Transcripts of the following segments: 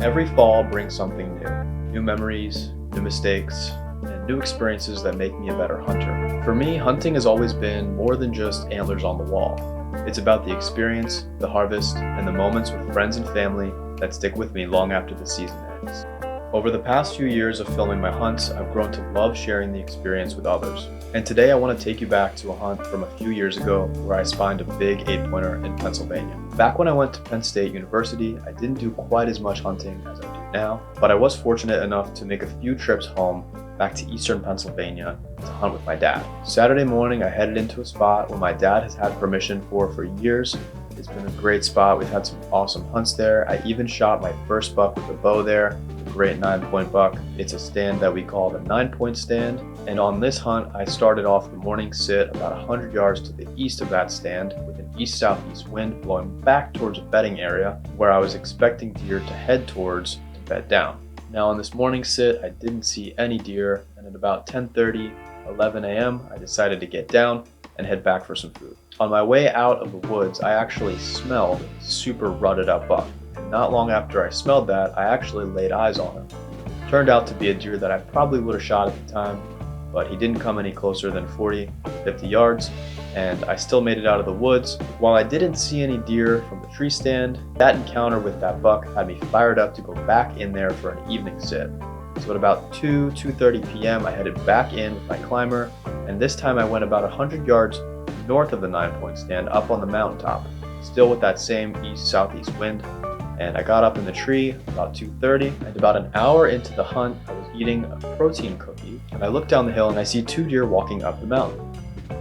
Every fall brings something new memories, new mistakes, and new experiences that make me a better hunter. For me, hunting has always been more than just antlers on the wall. It's about the experience, the harvest, and the moments with friends and family that stick with me long after the season ends. Over the past few years of filming my hunts, I've grown to love sharing the experience with others. And today I want to take you back to a hunt from a few years ago where I spined a big 8-pointer in Pennsylvania. Back when I went to Penn State University, I didn't do quite as much hunting as I do now, but I was fortunate enough to make a few trips home back to eastern Pennsylvania to hunt with my dad. Saturday morning, I headed into a spot where my dad has had permission for years. It's been a great spot. We've had some awesome hunts there. I even shot my first buck with a bow there, a great 9-point buck. It's a stand that we call the 9-point stand. And on this hunt, I started off the morning sit about 100 yards to the east of that stand with an east-southeast wind blowing back towards a bedding area where I was expecting deer to head towards to bed down. Now on this morning sit, I didn't see any deer, and at about 10:30, 11 a.m., I decided to get down and head back for some food. On my way out of the woods, I actually smelled a super rutted up buck. And not long after I smelled that, I actually laid eyes on him. Turned out to be a deer that I probably would have shot at the time, but he didn't come any closer than 40, 50 yards, and I still made it out of the woods. While I didn't see any deer from the tree stand, that encounter with that buck had me fired up to go back in there for an evening sit. So at about 2:30 p.m., I headed back in with my climber, and this time I went about 100 yards north of the 9-point stand up on the mountaintop, still with that same east-southeast wind. And I got up in the tree about 2:30, and about an hour into the hunt, I was eating a protein cookie, and I look down the hill and I see 2 deer walking up the mountain.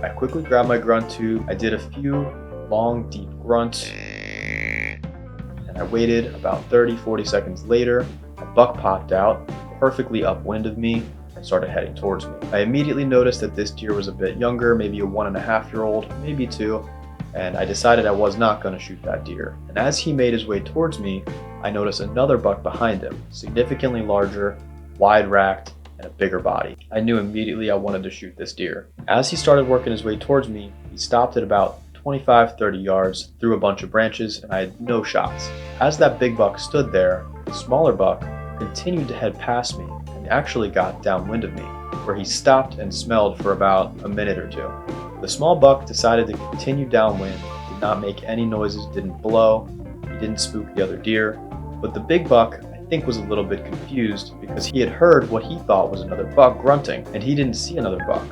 I quickly grabbed my grunt tube, I did a few long, deep grunts, and I waited. About 30-40 seconds later, a buck popped out, perfectly upwind of me, and started heading towards me. I immediately noticed that this deer was a bit younger, maybe a 1.5-year-old, maybe 2, and I decided I was not going to shoot that deer. And as he made his way towards me, I noticed another buck behind him, significantly larger, wide-racked, and a bigger body. I knew immediately I wanted to shoot this deer. As he started working his way towards me, he stopped at about 25-30 yards through a bunch of branches, and I had no shots. As that big buck stood there, the smaller buck continued to head past me and actually got downwind of me, where he stopped and smelled for about a minute or two. The small buck decided to continue downwind, did not make any noises, didn't blow, he didn't spook the other deer, but the big buck I think was a little bit confused because he had heard what he thought was another buck grunting, and he didn't see another buck.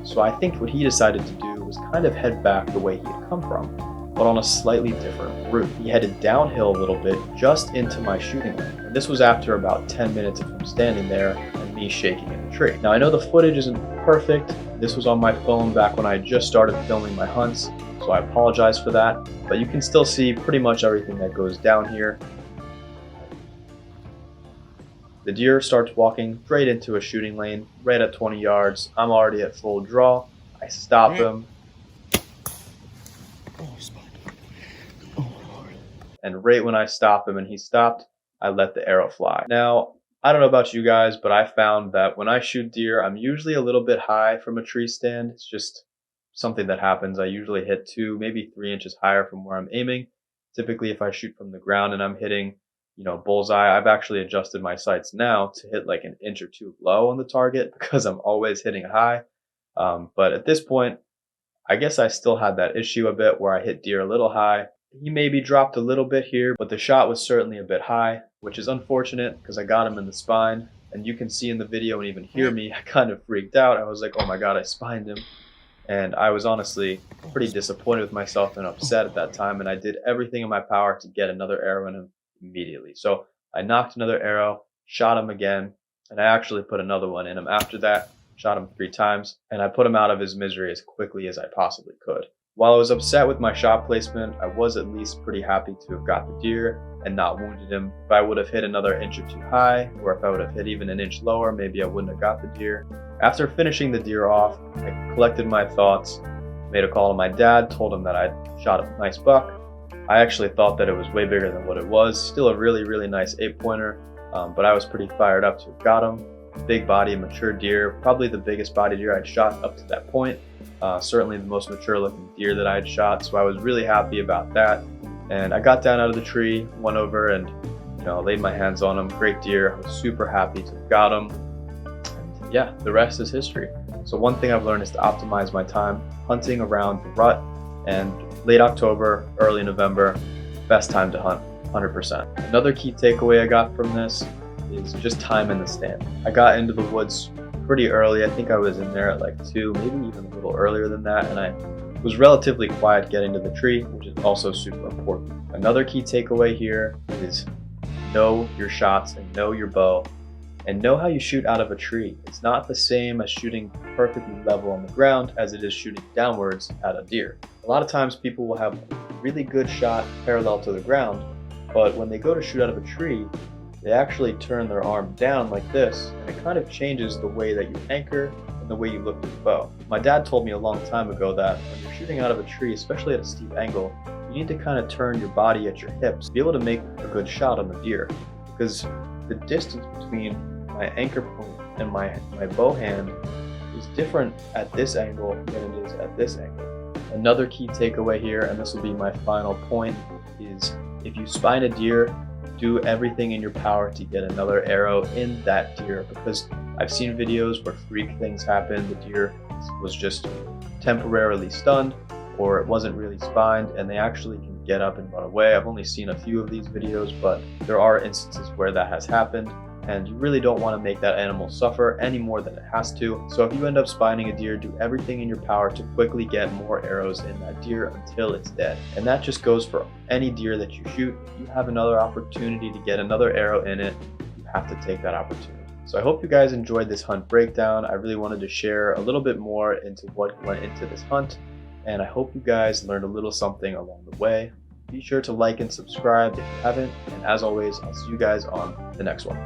So I think what he decided to do was kind of head back the way he had come from, but on a slightly different route. He headed downhill a little bit just into my shooting lane, and this was after about 10 minutes of him standing there and me shaking in the tree. Now I know the footage isn't perfect. This was on my phone back when I just started filming my hunts, so I apologize for that, but you can still see pretty much everything that goes down here. The deer starts walking straight into a shooting lane, right at 20 yards. I'm already at full draw. I stop him. And right when I stop him and he stopped, I let the arrow fly. Now, I don't know about you guys, but I found that when I shoot deer, I'm usually a little bit high from a tree stand. It's just something that happens. I usually hit 2, maybe 3 inches higher from where I'm aiming. Typically, if I shoot from the ground and I'm hitting, bullseye, I've actually adjusted my sights now to hit like an inch or 2 low on the target because I'm always hitting high. But at this point, I guess I still had that issue a bit where I hit deer a little high. He maybe dropped a little bit here, but the shot was certainly a bit high, which is unfortunate because I got him in the spine. And you can see in the video and even hear me, I kind of freaked out. I was like, oh my God, I spined him. And I was honestly pretty disappointed with myself and upset at that time. And I did everything in my power to get another arrow in him immediately. So I knocked another arrow, shot him again, and I actually put another one in him after that, shot him 3 times, and I put him out of his misery as quickly as I possibly could. While I was upset with my shot placement, I was at least pretty happy to have got the deer and not wounded him. If I would have hit another inch or 2 high, or if I would have hit even an inch lower, maybe I wouldn't have got the deer. After finishing the deer off, I collected my thoughts, made a call to my dad, told him that I'd shot a nice buck. I actually thought that it was way bigger than what it was. Still a really, really nice 8-pointer, but I was pretty fired up to have got him. big body, mature deer, probably the biggest body deer I'd shot up to that point. Certainly the most mature looking deer that I had shot, so I was really happy about that. And I got down out of the tree, went over and laid my hands on him. Great deer. I was super happy to have got him. And yeah, the rest is history. So one thing I've learned is to optimize my time hunting around the rut, and late October, early November, best time to hunt, 100%. Another key takeaway I got from this is just time in the stand. I got into the woods pretty early. I think I was in there at like 2, maybe even a little earlier than that, and I was relatively quiet getting to the tree, which is also super important. Another key takeaway here is know your shots and know your bow and know how you shoot out of a tree. It's not the same as shooting perfectly level on the ground as it is shooting downwards at a deer. A lot of times people will have a really good shot parallel to the ground, but when they go to shoot out of a tree, they actually turn their arm down like this, and it kind of changes the way that you anchor and the way you look at the bow. My dad told me a long time ago that when you're shooting out of a tree, especially at a steep angle, you need to kind of turn your body at your hips to be able to make a good shot on the deer, because the distance between my anchor point and my bow hand is different at this angle than it is at this angle. Another key takeaway here, and this will be my final point, is if you spine a deer, do everything in your power to get another arrow in that deer, because I've seen videos where freak things happen. The deer was just temporarily stunned, or it wasn't really spined, and they actually can get up and run away. I've only seen a few of these videos, but there are instances where that has happened, and you really don't want to make that animal suffer any more than it has to. So if you end up spining a deer, do everything in your power to quickly get more arrows in that deer until it's dead. And that just goes for any deer that you shoot. If you have another opportunity to get another arrow in it, you have to take that opportunity. So I hope you guys enjoyed this hunt breakdown. I really wanted to share a little bit more into what went into this hunt, and I hope you guys learned a little something along the way. Be sure to like and subscribe if you haven't, and as always, I'll see you guys on the next one.